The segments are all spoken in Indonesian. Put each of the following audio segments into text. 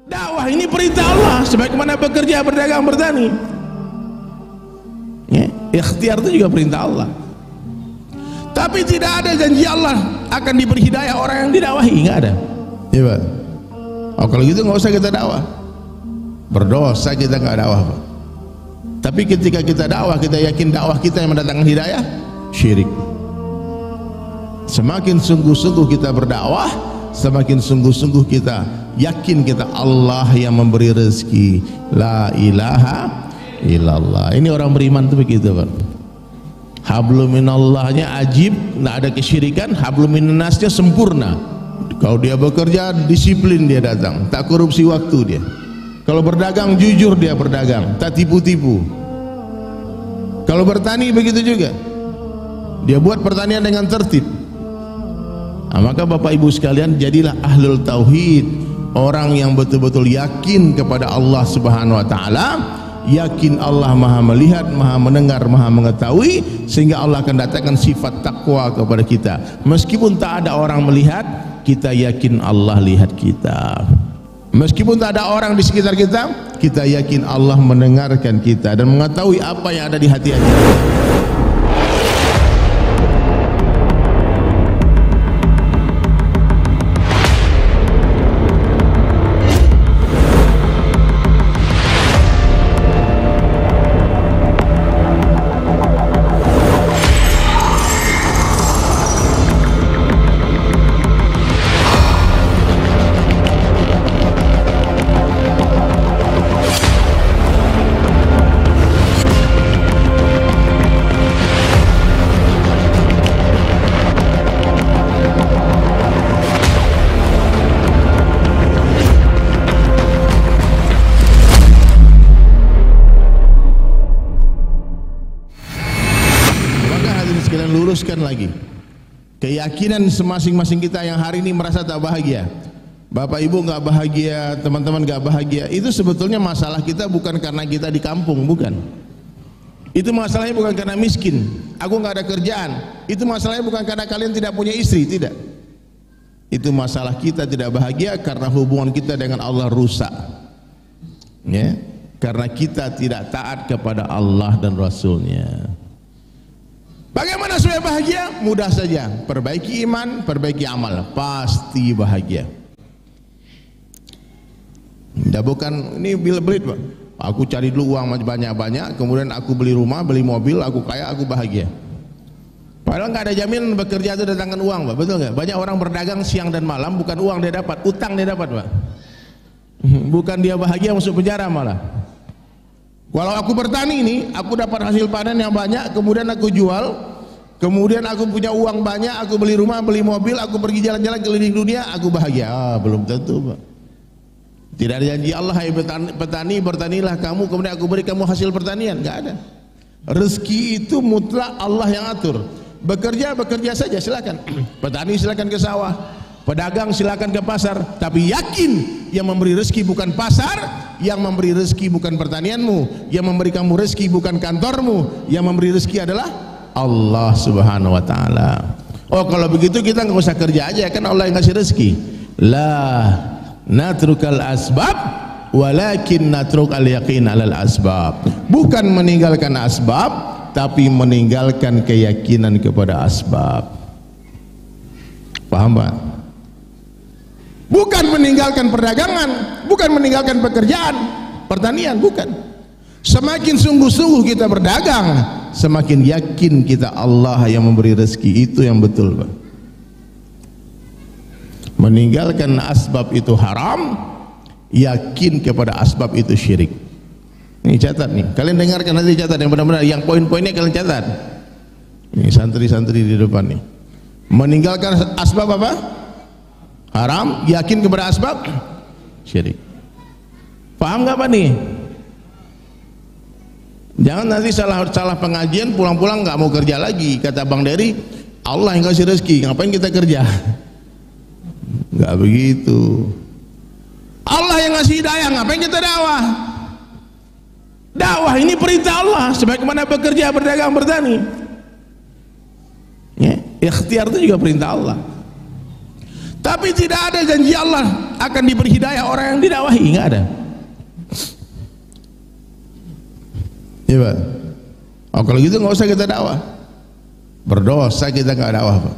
Dakwah ini perintah Allah, sebagaimana bekerja, berdagang, bertani. Ya, ikhtiar itu juga perintah Allah. Tapi tidak ada janji Allah akan diberi hidayah orang yang didakwahi, nggak ada. Iya Pak. Oh, kalau gitu nggak usah kita dakwah. Berdosa kita nggak dakwah Pak. Tapi ketika kita dakwah, kita yakin dakwah kita yang mendatangkan hidayah, syirik. Semakin sungguh-sungguh kita berdakwah, semakin sungguh-sungguh kita yakin kita Allah yang memberi rezeki. La ilaha illallah. Ini orang beriman tuh begitu Pak. Hablum minallahnya ajib, nggak ada kesyirikan. Hablum minnasnya sempurna. Kalau dia bekerja disiplin, dia datang, tak korupsi waktu dia. Kalau berdagang jujur dia berdagang, tak tipu-tipu. Kalau bertani begitu juga, dia buat pertanian dengan tertib. Nah, maka Bapak Ibu sekalian, jadilah ahlul tauhid, orang yang betul-betul yakin kepada Allah Subhanahu wa taala, yakin Allah Maha melihat, Maha mendengar, Maha mengetahui, sehingga Allah akan datangkan sifat takwa kepada kita. Meskipun tak ada orang melihat, kita yakin Allah lihat kita. Meskipun tak ada orang di sekitar kita, kita yakin Allah mendengarkan kita dan mengetahui apa yang ada di hati kita. Luruskan lagi keyakinan masing-masing kita yang hari ini merasa tak bahagia. Bapak Ibu nggak bahagia, teman-teman nggak bahagia, itu sebetulnya masalah kita bukan karena kita di kampung, bukan. Itu masalahnya bukan karena miskin, aku nggak ada kerjaan. Itu masalahnya bukan karena kalian tidak punya istri, tidak. Itu masalah kita tidak bahagia karena hubungan kita dengan Allah rusak, ya, karena kita tidak taat kepada Allah dan Rasulnya. Bagaimana supaya bahagia? Mudah saja, perbaiki iman, perbaiki amal, pasti bahagia. Tidak bukan ini belit Pak. Aku cari dulu uang banyak-banyak, kemudian aku beli rumah, beli mobil, aku kaya, aku bahagia. Padahal nggak ada jaminan bekerja itu datangkan uang Pak, betul nggak? Banyak orang berdagang siang dan malam, bukan uang dia dapat, utang dia dapat Pak. Bukan dia bahagia, masuk penjara malah. Kalau aku bertani ini, aku dapat hasil panen yang banyak, kemudian aku jual, kemudian aku punya uang banyak, aku beli rumah, beli mobil, aku pergi jalan-jalan keliling dunia, aku bahagia. Belum tentu Pak. Tidak ada janji Allah, hai petani, bertanilah kamu, kemudian aku beri kamu hasil pertanian. Enggak ada. Rezeki itu mutlak Allah yang atur. Bekerja saja silakan. Petani silakan ke sawah, pedagang silakan ke pasar, tapi yakin yang memberi rezeki bukan pasar, yang memberi rezeki bukan pertanianmu, yang memberi kamu rezeki bukan kantormu, yang memberi rezeki adalah Allah Subhanahu wa taala. Oh, kalau begitu kita nggak usah kerja aja, kan Allah yang kasih rezeki. La natrukal asbab walakin natrukal yaqin alal asbab. Bukan meninggalkan asbab, tapi meninggalkan keyakinan kepada asbab. Paham Pak? Bukan meninggalkan perdagangan, bukan meninggalkan pekerjaan, pertanian, bukan. Semakin sungguh-sungguh kita berdagang, semakin yakin kita Allah yang memberi rezeki. Itu yang betul Pak. Meninggalkan asbab itu haram, yakin kepada asbab itu syirik. Ini catat nih, kalian dengarkan nanti, catat yang benar-benar, yang poin-poinnya kalian catat. Ini santri-santri di depan nih. Meninggalkan asbab apa? Haram, yakin kepada asbab syirik. Paham nggak Pak nih? Jangan nanti salah pengajian, pulang-pulang nggak mau kerja lagi. Kata Bang Dery, Allah yang kasih rezeki, ngapain kita kerja? Nggak begitu. Allah yang ngasih hidayah, ngapain kita dakwah? Dakwah ini perintah Allah, sebagaimana bekerja, berdagang, bertani. Ya, ikhtiar itu juga perintah Allah. Tapi tidak ada janji Allah akan diberi hidayah orang yang didakwahi, enggak ada. Iya Pak. Oh, kalau gitu nggak usah kita dakwah. Berdosa kita nggak dakwah Pak.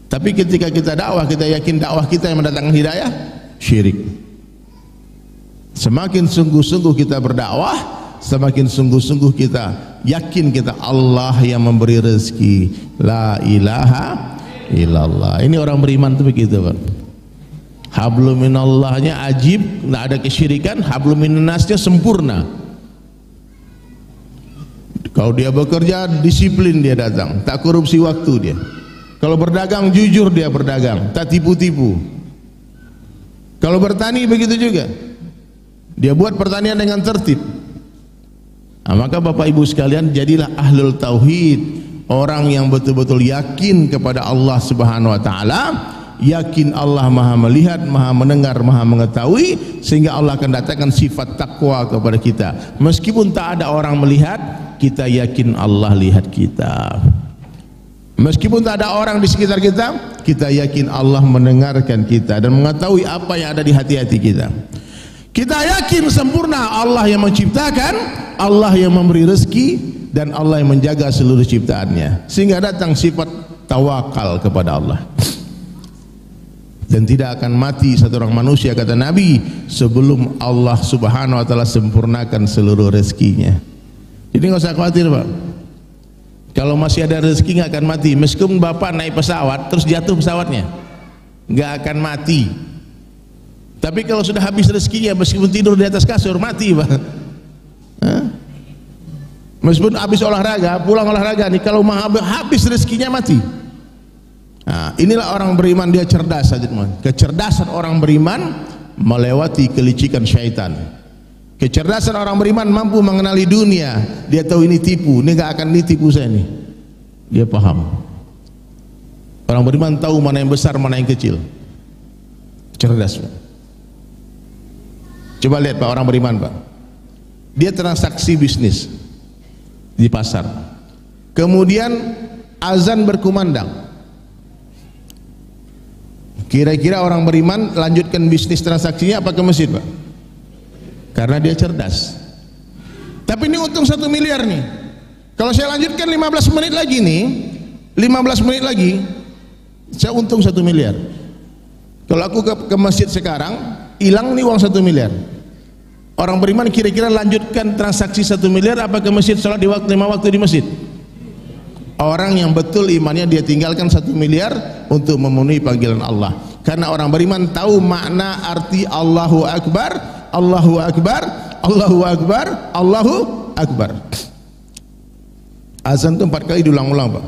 Tapi ketika kita dakwah, kita yakin dakwah kita yang mendatangkan hidayah, syirik. Semakin sungguh-sungguh kita berdakwah, semakin sungguh-sungguh kita yakin kita Allah yang memberi rezeki. La ilaha illallah. Ini orang beriman tuh begitu Pak. Hablum minallahnya ajib, nggak ada kesyirikan. Hablum minnasnya sempurna. Kalau dia bekerja disiplin, dia datang, tak korupsi waktu dia. Kalau berdagang jujur dia berdagang, tak tipu-tipu. Kalau bertani begitu juga, dia buat pertanian dengan tertib. Nah, maka Bapak Ibu sekalian, jadilah ahlul tauhid, orang yang betul-betul yakin kepada Allah Subhanahu wa taala, yakin Allah Maha melihat, Maha mendengar, Maha mengetahui, sehingga Allah akan datangkan sifat takwa kepada kita. Meskipun tak ada orang melihat, kita yakin Allah lihat kita. Meskipun tak ada orang di sekitar kita, kita yakin Allah mendengarkan kita dan mengetahui apa yang ada di hati-hati kita. Kita yakin sempurna Allah yang menciptakan, Allah yang memberi rezeki, dan Allah yang menjaga seluruh ciptaannya, sehingga datang sifat tawakal kepada Allah. Dan tidak akan mati satu orang manusia, kata Nabi, sebelum Allah Subhanahu wa taala sempurnakan seluruh rezekinya. Jadi nggak usah khawatir Pak. Kalau masih ada rezeki nggak akan mati. Meskipun Bapak naik pesawat terus jatuh pesawatnya, nggak akan mati. Tapi kalau sudah habis rezekinya, meskipun tidur di atas kasur, mati Pak. Hah? Meskipun habis olahraga, pulang olahraga nih, kalau habis rezekinya mati. Nah, inilah orang beriman, dia cerdas saja teman. Kecerdasan orang beriman melewati kelicikan syaitan. Kecerdasan orang beriman mampu mengenali dunia. Dia tahu ini tipu, ini gak akan ditipu saya nih. Dia paham. Orang beriman tahu mana yang besar, mana yang kecil. Cerdas Pak. Coba lihat Pak, orang beriman Pak, dia transaksi bisnis di pasar, kemudian azan berkumandang. Kira-kira orang beriman lanjutkan bisnis transaksinya apa ke masjid Pak? Karena dia cerdas. Tapi ini untung 1 miliar nih. Kalau saya lanjutkan 15 menit lagi nih, 15 menit lagi saya untung 1 miliar. Kalau aku ke masjid sekarang, hilang nih uang 1 miliar. Orang beriman kira-kira lanjutkan transaksi 1 miliar apa ke masjid, sholat di waktu 5 waktu di masjid? Orang yang betul imannya, dia tinggalkan 1 miliar untuk memenuhi panggilan Allah. Karena orang beriman tahu makna arti Allahu Akbar, Allahu Akbar, Allahu Akbar, Allahu Akbar. Azan itu 4 kali diulang-ulang Pak.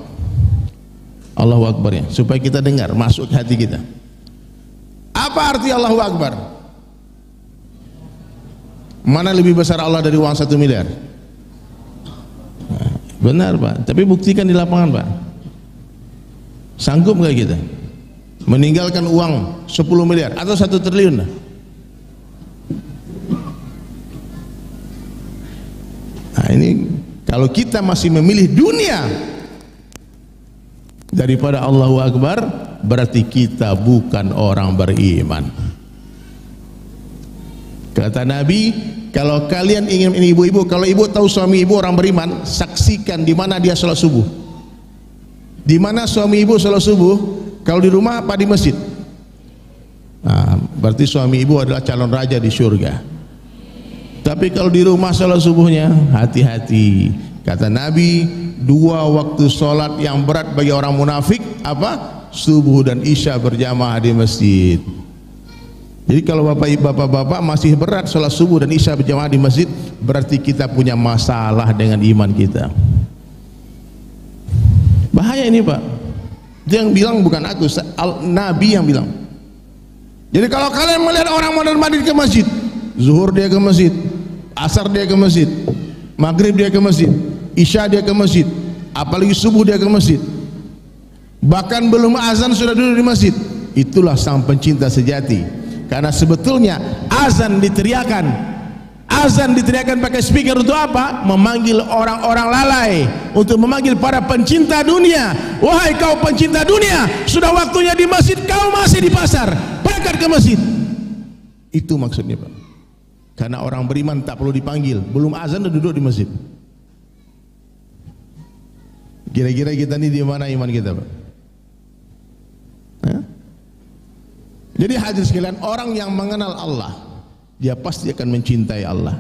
Allahu Akbar ya, supaya kita dengar, masuk ke hati kita. Apa arti Allahu Akbar? Mana lebih besar Allah dari uang 1 miliar? Benar Pak, tapi buktikan di lapangan Pak. Sanggup nggak kita meninggalkan uang 10 miliar atau 1 triliun? Nah ini kalau kita masih memilih dunia daripada Allahu Akbar, berarti kita bukan orang beriman. Kata Nabi, kalau kalian ingin, ini ibu-ibu, kalau ibu tahu suami ibu orang beriman, saksikan di mana dia sholat subuh. Di mana suami ibu sholat subuh? Kalau di rumah apa di masjid? Nah, berarti suami ibu adalah calon raja di surga. Tapi kalau di rumah sholat subuhnya, hati-hati. Kata Nabi, 2 waktu sholat yang berat bagi orang munafik apa? Subuh dan isya berjamaah di masjid. Jadi kalau bapak-bapak masih berat sholat subuh dan isya berjamaah di masjid, berarti kita punya masalah dengan iman kita. Bahaya ini Pak. Dia yang bilang bukan aku, Nabi yang bilang. Jadi kalau kalian melihat orang mondar-mandir ke masjid, zuhur dia ke masjid, asar dia ke masjid, maghrib dia ke masjid, isya dia ke masjid, apalagi subuh dia ke masjid, bahkan belum azan sudah duduk di masjid, itulah sang pencinta sejati. Karena sebetulnya azan diteriakan Azan diteriakkan pakai speaker untuk apa? Memanggil orang-orang lalai, untuk memanggil para pencinta dunia. Wahai kau pencinta dunia, sudah waktunya di masjid, kau masih di pasar, berangkat ke masjid. Itu maksudnya, Pak. Karena orang beriman tak perlu dipanggil, belum azan udah duduk di masjid. Kira-kira kita ini di mana iman kita, Pak? Hah? Jadi hadirin sekalian, orang yang mengenal Allah, dia pasti akan mencintai Allah.